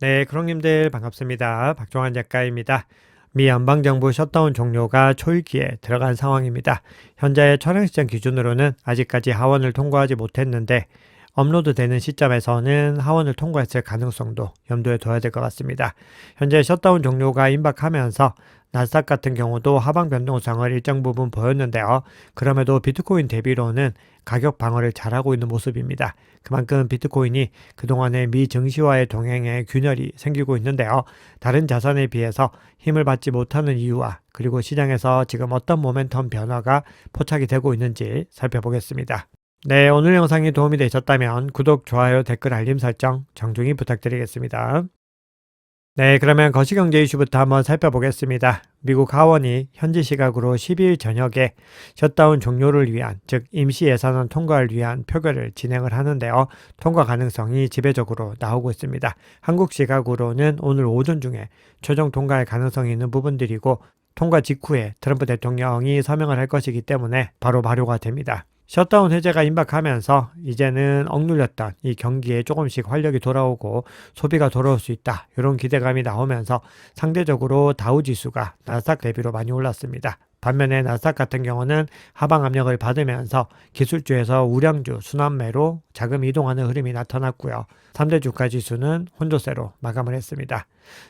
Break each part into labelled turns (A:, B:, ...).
A: 네, 크롱님들 반갑습니다. 박종환 작가입니다. 미 연방정부 셧다운 종료가 초읽기에 들어간 상황입니다. 현재 촬영 시점 기준으로는 아직까지 하원을 통과하지 못했는데 업로드되는 시점에서는 하원을 통과했을 가능성도 염두에 둬야 될 것 같습니다. 현재 셧다운 종료가 임박하면서 나스닥 같은 경우도 하방 변동성을 일정 부분 보였는데요. 그럼에도 비트코인 대비로는 가격 방어를 잘하고 있는 모습입니다. 그만큼 비트코인이 그동안의 미 증시와의 동행에 균열이 생기고 있는데요. 다른 자산에 비해서 힘을 받지 못하는 이유와 그리고 시장에서 지금 어떤 모멘텀 변화가 포착이 되고 있는지 살펴보겠습니다. 네, 오늘 영상이 도움이 되셨다면 구독, 좋아요, 댓글, 알림 설정 정중히 부탁드리겠습니다. 네, 그러면 거시경제 이슈부터 한번 살펴보겠습니다. 미국 하원이 현지 시각으로 12일 저녁에 셧다운 종료를 위한, 즉 임시 예산안 통과를 위한 표결을 진행을 하는데요. 통과 가능성이 지배적으로 나오고 있습니다. 한국 시각으로는 오늘 오전 중에 최종 통과할 가능성이 있는 부분들이고 통과 직후에 트럼프 대통령이 서명을 할 것이기 때문에 바로 발효가 됩니다. 셧다운 해제가 임박하면서 이제는 억눌렸던 이 경기에 조금씩 활력이 돌아오고 소비가 돌아올 수 있다. 이런 기대감이 나오면서 상대적으로 다우지수가 나스닥 대비로 많이 올랐습니다. 반면에 나스닥 같은 경우는 하방 압력을 받으면서 기술주에서 우량주 순환매로 자금 이동하는 흐름이 나타났고요. 3대 주가 지수는 혼조세로 마감을 했습니다.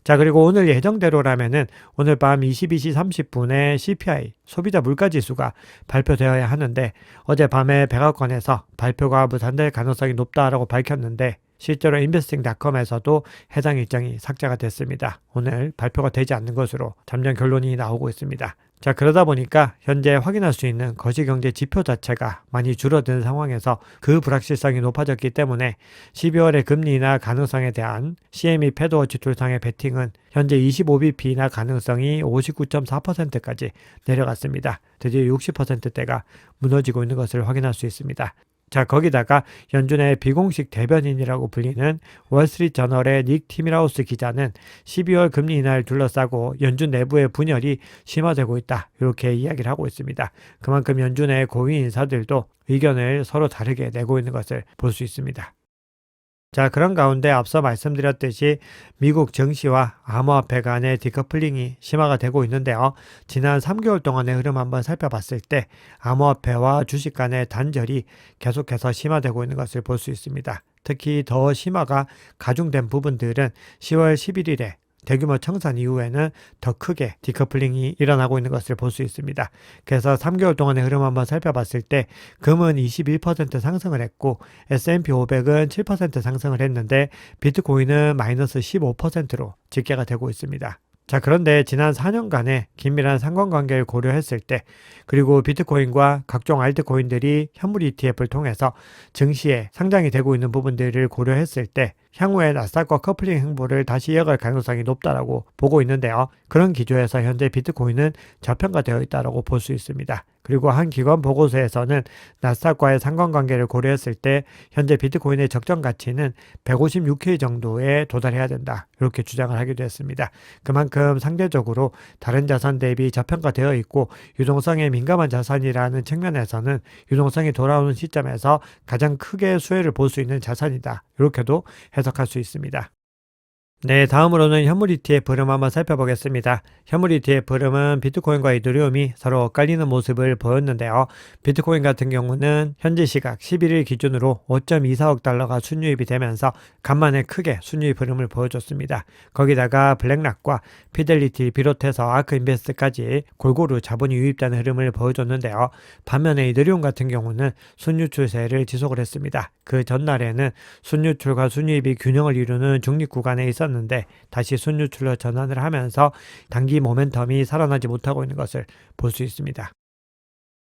A: 자, 그리고 오늘 예정대로라면은 오늘 밤 22시 30분에 CPI 소비자 물가 지수가 발표되어야 하는데 어젯밤에 백악관에서 발표가 무산될 가능성이 높다라고 밝혔는데 실제로 인베스팅닷컴에서도 해당 일정이 삭제가 됐습니다. 오늘 발표가 되지 않는 것으로 잠정 결론이 나오고 있습니다. 자, 그러다 보니까 현재 확인할 수 있는 거시경제 지표 자체가 많이 줄어든 상황에서 그 불확실성이 높아졌기 때문에 12월의 금리 인하 가능성에 대한 CME 패드워치 툴상의 베팅은 현재 25bp 인하 가능성이 59.4%까지 내려갔습니다. 드디어 60%대가 무너지고 있는 것을 확인할 수 있습니다. 자, 거기다가 연준의 비공식 대변인이라고 불리는 월스트리트저널의 닉 티밀하우스 기자는 12월 금리 인하를 둘러싸고 연준 내부의 분열이 심화되고 있다. 이렇게 이야기를 하고 있습니다. 그만큼 연준의 고위 인사들도 의견을 서로 다르게 내고 있는 것을 볼 수 있습니다. 자, 그런 가운데 앞서 말씀드렸듯이 미국 증시와 암호화폐 간의 디커플링이 심화가 되고 있는데요. 지난 3개월 동안의 흐름 한번 살펴봤을 때 암호화폐와 주식 간의 단절이 계속해서 심화되고 있는 것을 볼 수 있습니다. 특히 더 심화가 가중된 부분들은 10월 11일에 대규모 청산 이후에는 더 크게 디커플링이 일어나고 있는 것을 볼 수 있습니다. 그래서 3개월 동안의 흐름 한번 살펴봤을 때 금은 21% 상승을 했고 S&P 500은 7% 상승을 했는데 비트코인은 마이너스 15%로 집계가 되고 있습니다. 자, 그런데 지난 4년간의 긴밀한 상관관계를 고려했을 때 그리고 비트코인과 각종 알트코인들이 현물 ETF를 통해서 증시에 상장이 되고 있는 부분들을 고려했을 때 향후에 나스닥과 커플링 행보를 다시 이어갈 가능성이 높다라고 보고 있는데요. 그런 기조에서 현재 비트코인은 저평가되어 있다라고 볼 수 있습니다. 그리고 한 기관 보고서에서는 나스닥과의 상관관계를 고려했을 때 현재 비트코인의 적정 가치는 156K 정도에 도달해야 된다. 이렇게 주장을 하기도 했습니다. 그만큼 상대적으로 다른 자산 대비 저평가되어 있고 유동성에 민감한 자산이라는 측면에서는 유동성이 돌아오는 시점에서 가장 크게 수혜를 볼 수 있는 자산이다. 이렇게도 해석할 수 있습니다. 네, 다음으로는 현물 ETF 흐름 한번 살펴보겠습니다. 현물 ETF 흐름은 비트코인과 이더리움이 서로 엇갈리는 모습을 보였는데요. 비트코인 같은 경우는 현재 시각 11일 기준으로 5.24억 달러가 순유입이 되면서 간만에 크게 순유입 흐름을 보여줬습니다. 거기다가 블랙락과 피델리티 비롯해서 아크인베스트까지 골고루 자본이 유입되는 흐름을 보여줬는데요. 반면에 이더리움 같은 경우는 순유출세를 지속을 했습니다. 그 전날에는 순유출과 순유입이 균형을 이루는 중립 구간에 있었는데 다시 순유출로 전환을 하면서 단기 모멘텀이 살아나지 못하고 있는 것을 볼 수 있습니다.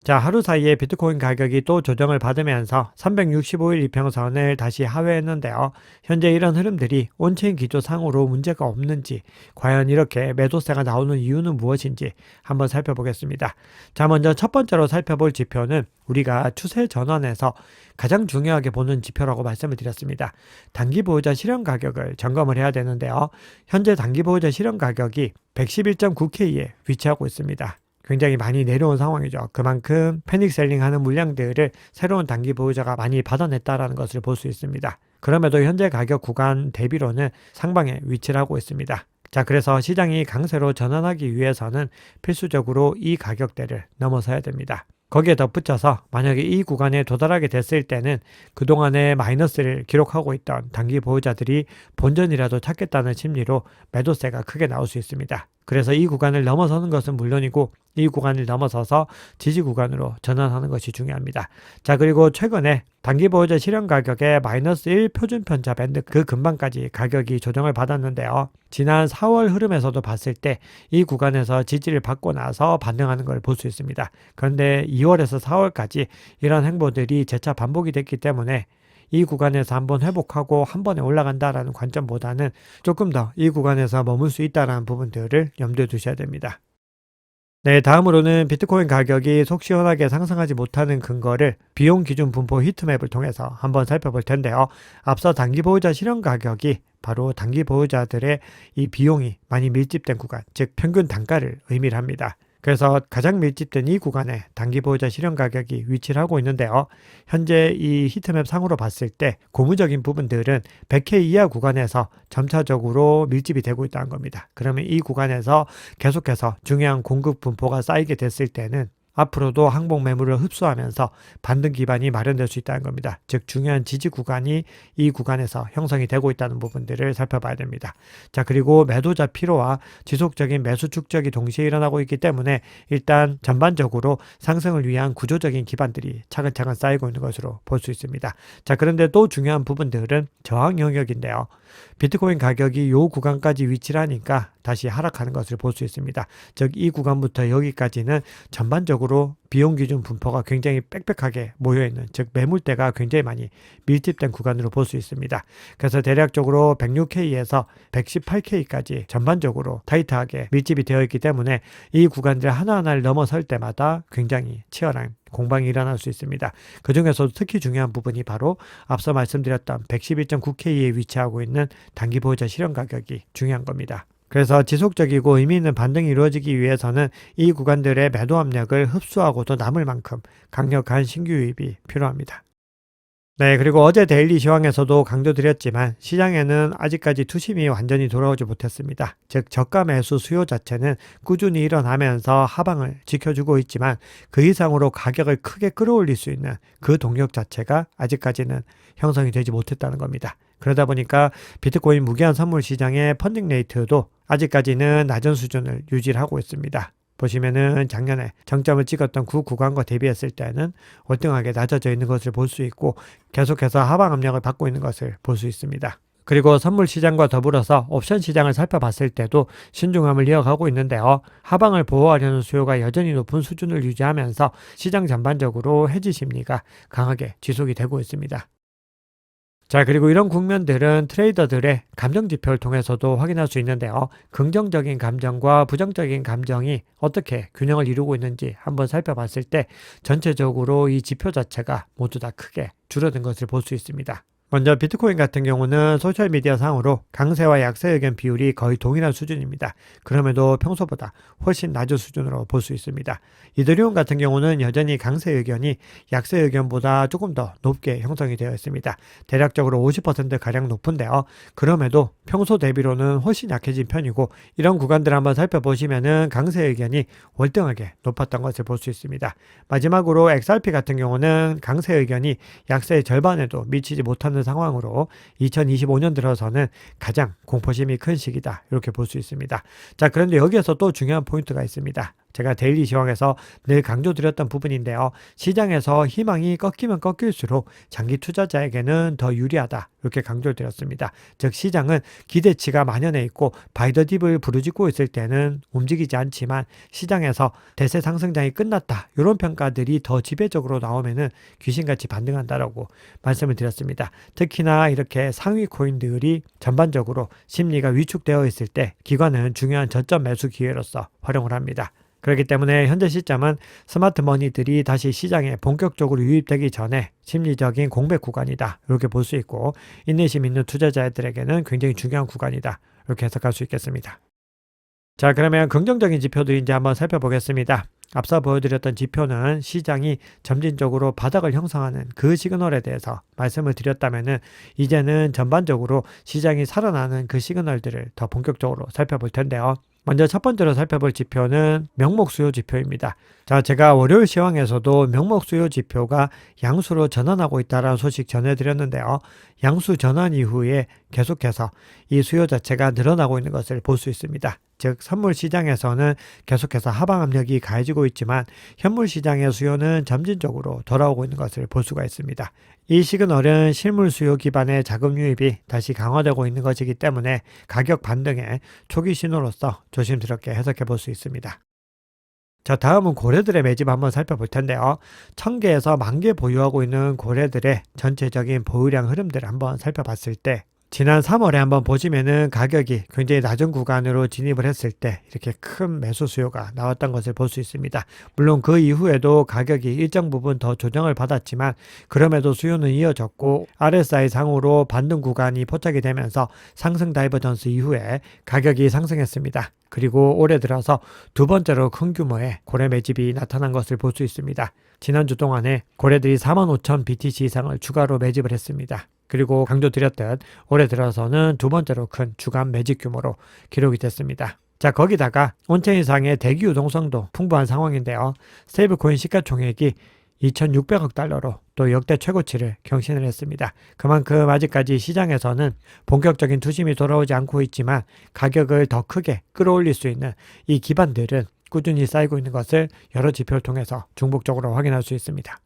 A: 자, 하루 사이에 비트코인 가격이 또 조정을 받으면서 365일 이평선을 다시 하회했는데요. 현재 이런 흐름들이 온체인 기조상으로 문제가 없는지, 과연 이렇게 매도세가 나오는 이유는 무엇인지 한번 살펴보겠습니다. 자, 먼저 첫 번째로 살펴볼 지표는 우리가 추세 전환에서 가장 중요하게 보는 지표라고 말씀을 드렸습니다. 단기보유자 실현 가격을 점검을 해야 되는데요. 현재 단기보유자 실현 가격이 111.9K에 위치하고 있습니다. 굉장히 많이 내려온 상황이죠. 그만큼 패닉 셀링하는 물량들을 새로운 단기 보유자가 많이 받아냈다라는 것을 볼 수 있습니다. 그럼에도 현재 가격 구간 대비로는 상방에 위치를 하고 있습니다. 자, 그래서 시장이 강세로 전환하기 위해서는 필수적으로 이 가격대를 넘어서야 됩니다. 거기에 덧붙여서 만약에 이 구간에 도달하게 됐을 때는 그동안의 마이너스를 기록하고 있던 단기 보유자들이 본전이라도 찾겠다는 심리로 매도세가 크게 나올 수 있습니다. 그래서 이 구간을 넘어서는 것은 물론이고 이 구간을 넘어서서 지지 구간으로 전환하는 것이 중요합니다. 자, 그리고 최근에 단기 보유자 실현 가격의 마이너스 1 표준 편차 밴드 그 근방까지 가격이 조정을 받았는데요. 지난 4월 흐름에서도 봤을 때 이 구간에서 지지를 받고 나서 반등하는 걸 볼 수 있습니다. 그런데 2월에서 4월까지 이런 행보들이 재차 반복이 됐기 때문에 이 구간에서 한번 회복하고 한 번에 올라간다라는 관점보다는 조금 더 이 구간에서 머물 수 있다는 부분들을 염두에 두셔야 됩니다. 네, 다음으로는 비트코인 가격이 속 시원하게 상승하지 못하는 근거를 비용 기준 분포 히트맵을 통해서 한번 살펴볼 텐데요. 앞서 단기 보유자 실현 가격이 바로 단기 보유자들의 이 비용이 많이 밀집된 구간, 즉 평균 단가를 의미를 합니다. 그래서 가장 밀집된 이 구간에 단기 보유자 실현 가격이 위치를 하고 있는데요. 현재 이 히트맵 상으로 봤을 때 고무적인 부분들은 100K 이하 구간에서 점차적으로 밀집이 되고 있다는 겁니다. 그러면 이 구간에서 계속해서 중요한 공급 분포가 쌓이게 됐을 때는 앞으로도 항복 매물을 흡수하면서 반등 기반이 마련될 수 있다는 겁니다. 즉 중요한 지지 구간이 이 구간에서 형성이 되고 있다는 부분들을 살펴봐야 됩니다. 자, 그리고 매도자 피로와 지속적인 매수 축적이 동시에 일어나고 있기 때문에 일단 전반적으로 상승을 위한 구조적인 기반들이 차근차근 쌓이고 있는 것으로 볼 수 있습니다. 자, 그런데 또 중요한 부분들은 저항 영역인데요. 비트코인 가격이 이 구간까지 위치를 하니까 다시 하락하는 것을 볼 수 있습니다. 즉 이 구간부터 여기까지는 전반적으로 비용 기준 분포가 굉장히 빽빽하게 모여있는, 즉 매물대가 굉장히 많이 밀집된 구간으로 볼 수 있습니다. 그래서 대략적으로 106K에서 118K까지 전반적으로 타이트하게 밀집이 되어 있기 때문에 이 구간들 하나하나를 넘어설 때마다 굉장히 치열한 공방이 일어날 수 있습니다. 그 중에서도 특히 중요한 부분이 바로 앞서 말씀드렸던 111.9K에 위치하고 있는 단기 보유자 실현 가격이 중요한 겁니다. 그래서 지속적이고 의미 있는 반등이 이루어지기 위해서는 이 구간들의 매도 압력을 흡수하고도 남을 만큼 강력한 신규 유입이 필요합니다. 네, 그리고 어제 데일리 시황에서도 강조드렸지만 시장에는 아직까지 투심이 완전히 돌아오지 못했습니다. 즉 저가 매수 수요 자체는 꾸준히 일어나면서 하방을 지켜주고 있지만 그 이상으로 가격을 크게 끌어올릴 수 있는 그 동력 자체가 아직까지는 형성이 되지 못했다는 겁니다. 그러다 보니까 비트코인 무기한 선물 시장의 펀딩 레이트도 아직까지는 낮은 수준을 유지를 하고 있습니다. 보시면은 작년에 정점을 찍었던 그 구간과 대비했을 때는 월등하게 낮아져 있는 것을 볼 수 있고 계속해서 하방 압력을 받고 있는 것을 볼 수 있습니다. 그리고 선물 시장과 더불어서 옵션 시장을 살펴봤을 때도 신중함을 이어가고 있는데요. 하방을 보호하려는 수요가 여전히 높은 수준을 유지하면서 시장 전반적으로 해지 심리가 강하게 지속이 되고 있습니다. 자, 그리고 이런 국면들은 트레이더들의 감정 지표를 통해서도 확인할 수 있는데요. 긍정적인 감정과 부정적인 감정이 어떻게 균형을 이루고 있는지 한번 살펴봤을 때 전체적으로 이 지표 자체가 모두 다 크게 줄어든 것을 볼 수 있습니다. 먼저 비트코인 같은 경우는 소셜미디어 상으로 강세와 약세 의견 비율이 거의 동일한 수준입니다. 그럼에도 평소보다 훨씬 낮은 수준으로 볼 수 있습니다. 이더리움 같은 경우는 여전히 강세 의견이 약세 의견보다 조금 더 높게 형성이 되어 있습니다. 대략적으로 50%가량 높은데요. 그럼에도 평소 대비로는 훨씬 약해진 편이고 이런 구간들을 한번 살펴보시면은 강세 의견이 월등하게 높았던 것을 볼 수 있습니다. 마지막으로 XRP 같은 경우는 강세 의견이 약세의 절반에도 미치지 못하는 상황으로 2025년 들어서는 가장 공포심이 큰 시기다, 이렇게 볼 수 있습니다. 자, 그런데 여기에서 또 중요한 포인트가 있습니다. 제가 데일리 시황에서 늘 강조드렸던 부분인데요. 시장에서 희망이 꺾이면 꺾일수록 장기 투자자에게는 더 유리하다, 이렇게 강조드렸습니다. 즉 시장은 기대치가 만연해 있고 바이 더 딥을 부르짖고 있을 때는 움직이지 않지만 시장에서 대세 상승장이 끝났다, 이런 평가들이 더 지배적으로 나오면은 귀신같이 반등한다라고 말씀을 드렸습니다. 특히나 이렇게 상위 코인들이 전반적으로 심리가 위축되어 있을 때 기관은 중요한 저점 매수 기회로서 활용을 합니다. 그렇기 때문에 현재 시점은 스마트 머니들이 다시 시장에 본격적으로 유입되기 전에 심리적인 공백 구간이다, 이렇게 볼 수 있고 인내심 있는 투자자들에게는 굉장히 중요한 구간이다, 이렇게 해석할 수 있겠습니다. 자, 그러면 긍정적인 지표들 이제 한번 살펴보겠습니다. 앞서 보여드렸던 지표는 시장이 점진적으로 바닥을 형성하는 그 시그널에 대해서 말씀을 드렸다면은 이제는 전반적으로 시장이 살아나는 그 시그널들을 더 본격적으로 살펴볼 텐데요. 먼저 첫 번째로 살펴볼 지표는 명목 수요 지표입니다. 자, 제가 월요일 시황에서도 명목 수요 지표가 양수로 전환하고 있다는 소식 전해드렸는데요. 양수 전환 이후에 계속해서 이 수요 자체가 늘어나고 있는 것을 볼 수 있습니다. 즉 선물 시장에서는 계속해서 하방 압력이 가해지고 있지만 현물 시장의 수요는 점진적으로 돌아오고 있는 것을 볼 수가 있습니다. 이 시그널은 실물 수요 기반의 자금 유입이 다시 강화되고 있는 것이기 때문에 가격 반등의 초기 신호로서 조심스럽게 해석해 볼 수 있습니다. 자, 다음은 고래들의 매집 한번 살펴볼 텐데요. 1000개에서 10,000개 보유하고 있는 고래들의 전체적인 보유량 흐름들을 한번 살펴봤을 때 지난 3월에 한번 보시면은 가격이 굉장히 낮은 구간으로 진입을 했을 때 이렇게 큰 매수 수요가 나왔던 것을 볼 수 있습니다. 물론 그 이후에도 가격이 일정 부분 더 조정을 받았지만 그럼에도 수요는 이어졌고 RSI 상으로 반등 구간이 포착이 되면서 상승 다이버전스 이후에 가격이 상승했습니다. 그리고 올해 들어서 두 번째로 큰 규모의 고래 매집이 나타난 것을 볼 수 있습니다. 지난주 동안에 고래들이 45,000 BTC 이상을 추가로 매집을 했습니다. 그리고 강조드렸듯 올해 들어서는 두 번째로 큰 주간 매집 규모로 기록이 됐습니다. 자, 거기다가 온체인상의 대기 유동성도 풍부한 상황인데요. 스테이블코인 시가총액이 2,600억 달러로 또 역대 최고치를 경신을 했습니다. 그만큼 아직까지 시장에서는 본격적인 투심이 돌아오지 않고 있지만 가격을 더 크게 끌어올릴 수 있는 이 기반들은 꾸준히 쌓이고 있는 것을 여러 지표를 통해서 중복적으로 확인할 수 있습니다.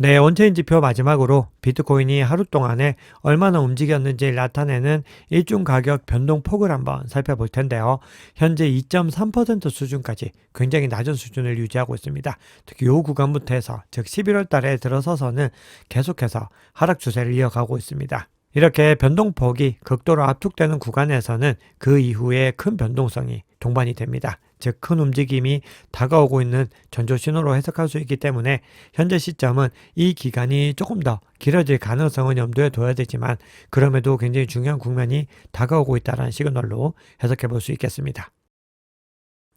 A: 네, 온체인 지표 마지막으로 비트코인이 하루 동안에 얼마나 움직였는지 나타내는 일중 가격 변동폭을 한번 살펴볼 텐데요. 현재 2.3% 수준까지 굉장히 낮은 수준을 유지하고 있습니다. 특히 이 구간부터 해서 즉 11월 달에 들어서서는 계속해서 하락 추세를 이어가고 있습니다. 이렇게 변동폭이 극도로 압축되는 구간에서는 그 이후에 큰 변동성이 동반이 됩니다. 즉 큰 움직임이 다가오고 있는 전조 신호로 해석할 수 있기 때문에 현재 시점은 이 기간이 조금 더 길어질 가능성은 염두에 둬야 되지만 그럼에도 굉장히 중요한 국면이 다가오고 있다는 시그널로 해석해 볼 수 있겠습니다.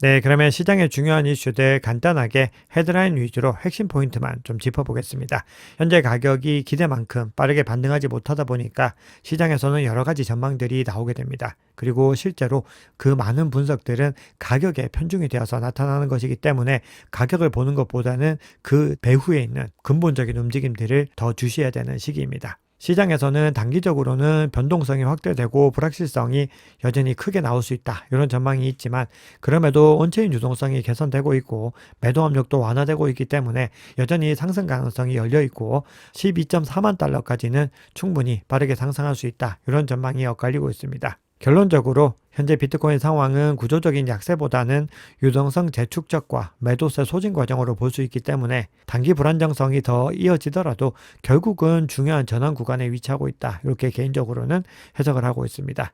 A: 네, 그러면 시장의 중요한 이슈들 간단하게 헤드라인 위주로 핵심 포인트만 좀 짚어보겠습니다. 현재 가격이 기대만큼 빠르게 반등하지 못하다 보니까 시장에서는 여러 가지 전망들이 나오게 됩니다. 그리고 실제로 그 많은 분석들은 가격에 편중이 되어서 나타나는 것이기 때문에 가격을 보는 것보다는 그 배후에 있는 근본적인 움직임들을 더 주시해야 되는 시기입니다. 시장에서는 단기적으로는 변동성이 확대되고 불확실성이 여전히 크게 나올 수 있다. 이런 전망이 있지만 그럼에도 온체인 유동성이 개선되고 있고 매도 압력도 완화되고 있기 때문에 여전히 상승 가능성이 열려 있고 12.4만 달러까지는 충분히 빠르게 상승할 수 있다. 이런 전망이 엇갈리고 있습니다. 결론적으로 현재 비트코인 상황은 구조적인 약세보다는 유동성 재축적과 매도세 소진 과정으로 볼 수 있기 때문에 단기 불안정성이 더 이어지더라도 결국은 중요한 전환 구간에 위치하고 있다. 이렇게 개인적으로는 해석을 하고 있습니다.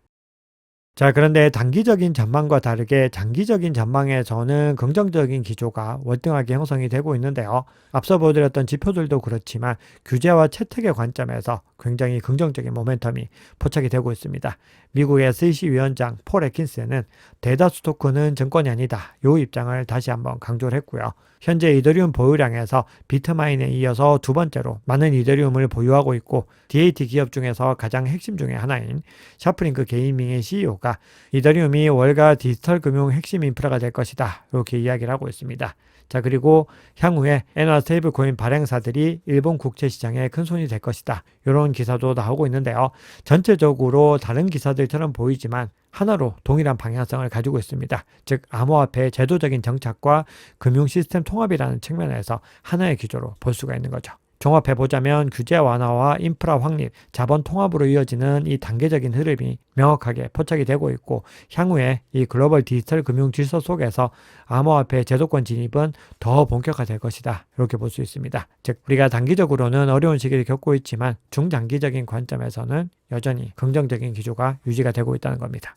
A: 자, 그런데 단기적인 전망과 다르게 장기적인 전망에서는 긍정적인 기조가 월등하게 형성이 되고 있는데요. 앞서 보여드렸던 지표들도 그렇지만 규제와 채택의 관점에서 굉장히 긍정적인 모멘텀이 포착이 되고 있습니다. 미국의 SEC 위원장 폴 애킨스는 대다수 토큰은 증권이 아니다. 이 입장을 다시 한번 강조를 했고요. 현재 이더리움 보유량에서 비트마인에 이어서 두 번째로 많은 이더리움을 보유하고 있고 DAT 기업 중에서 가장 핵심 중에 하나인 샤프링크 게이밍의 CEO가 이더리움이 월가 디지털 금융 핵심 인프라가 될 것이다. 이렇게 이야기를 하고 있습니다. 자, 그리고 향후에 엔화 스테이블 코인 발행사들이 일본 국채 시장에 큰 손이 될 것이다. 이런 기사도 나오고 있는데요. 전체적으로 다른 기사들처럼 보이지만 하나로 동일한 방향성을 가지고 있습니다. 즉 암호화폐의 제도적인 정착과 금융 시스템 통합이라는 측면에서 하나의 기조로 볼 수가 있는 거죠. 종합해보자면 규제 완화와 인프라 확립, 자본 통합으로 이어지는 이 단계적인 흐름이 명확하게 포착이 되고 있고 향후에 이 글로벌 디지털 금융 질서 속에서 암호화폐 제도권 진입은 더 본격화될 것이다. 이렇게 볼 수 있습니다. 즉 우리가 단기적으로는 어려운 시기를 겪고 있지만 중장기적인 관점에서는 여전히 긍정적인 기조가 유지가 되고 있다는 겁니다.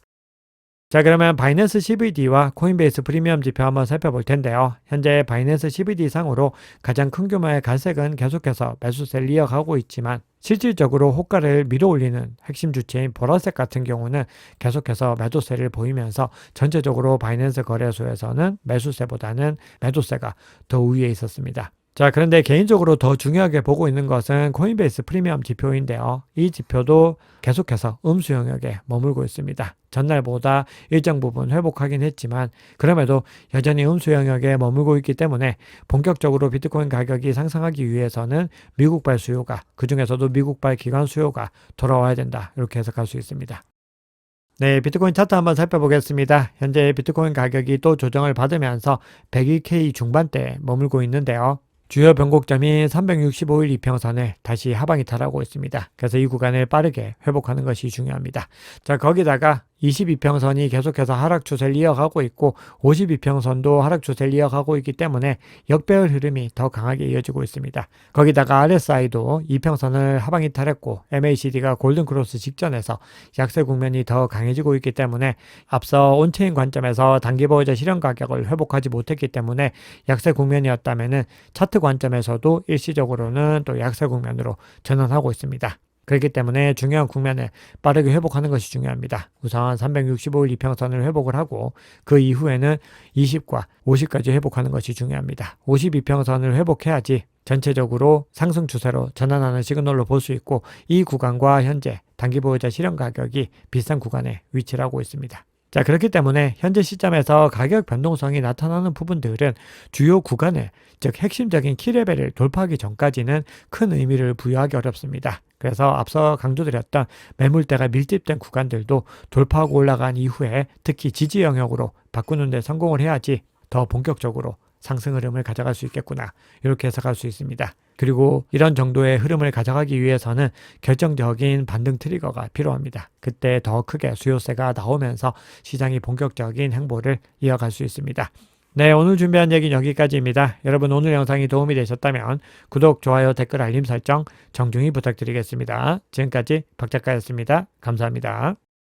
A: 자, 그러면 바이낸스 CBD와 코인베이스 프리미엄 지표 한번 살펴볼 텐데요. 현재 바이낸스 CBD 상으로 가장 큰 규모의 갈색은 계속해서 매수세를 이어가고 있지만 실질적으로 호가를 밀어올리는 핵심 주체인 보라색 같은 경우는 계속해서 매도세를 보이면서 전체적으로 바이낸스 거래소에서는 매수세보다는 매도세가 더 우위에 있었습니다. 자, 그런데 개인적으로 더 중요하게 보고 있는 것은 코인베이스 프리미엄 지표인데요. 이 지표도 계속해서 음수 영역에 머물고 있습니다. 전날보다 일정 부분 회복하긴 했지만 그럼에도 여전히 음수 영역에 머물고 있기 때문에 본격적으로 비트코인 가격이 상승하기 위해서는 미국발 수요가, 그중에서도 미국발 기관 수요가 돌아와야 된다, 이렇게 해석할 수 있습니다. 네, 비트코인 차트 한번 살펴보겠습니다. 현재 비트코인 가격이 또 조정을 받으면서 101K 중반대에 머물고 있는데요. 주요 변곡점이 365일 이평선을 다시 하방 이탈하고 있습니다. 그래서 이 구간을 빠르게 회복하는 것이 중요합니다. 자, 거기다가 22평선이 계속해서 하락 추세를 이어가고 있고 52평선도 하락 추세를 이어가고 있기 때문에 역배열 흐름이 더 강하게 이어지고 있습니다. 거기다가 RSI도 2평선을 하방 이탈했고 MACD가 골든크로스 직전에서 약세 국면이 더 강해지고 있기 때문에 앞서 온체인 관점에서 단기 보유자 실현 가격을 회복하지 못했기 때문에 약세 국면이었다면은 차트 관점에서도 일시적으로는 또 약세 국면으로 전환하고 있습니다. 그렇기 때문에 중요한 국면을 빠르게 회복하는 것이 중요합니다. 우선 365일 이평선을 회복을 하고 그 이후에는 20과 50까지 회복하는 것이 중요합니다. 52평선을 회복해야지 전체적으로 상승 추세로 전환하는 시그널로 볼 수 있고 이 구간과 현재 단기 보유자 실현 가격이 비슷한 구간에 위치를 하고 있습니다. 자, 그렇기 때문에 현재 시점에서 가격 변동성이 나타나는 부분들은 주요 구간을, 즉 핵심적인 키레벨을 돌파하기 전까지는 큰 의미를 부여하기 어렵습니다. 그래서 앞서 강조드렸던 매물대가 밀집된 구간들도 돌파하고 올라간 이후에 특히 지지 영역으로 바꾸는 데 성공을 해야지 더 본격적으로 상승 흐름을 가져갈 수 있겠구나, 이렇게 해석할 수 있습니다. 그리고 이런 정도의 흐름을 가져가기 위해서는 결정적인 반등 트리거가 필요합니다. 그때 더 크게 수요세가 나오면서 시장이 본격적인 행보를 이어갈 수 있습니다. 네, 오늘 준비한 얘기는 여기까지입니다. 여러분, 오늘 영상이 도움이 되셨다면 구독, 좋아요, 댓글, 알림 설정 정중히 부탁드리겠습니다. 지금까지 박 작가였습니다. 감사합니다.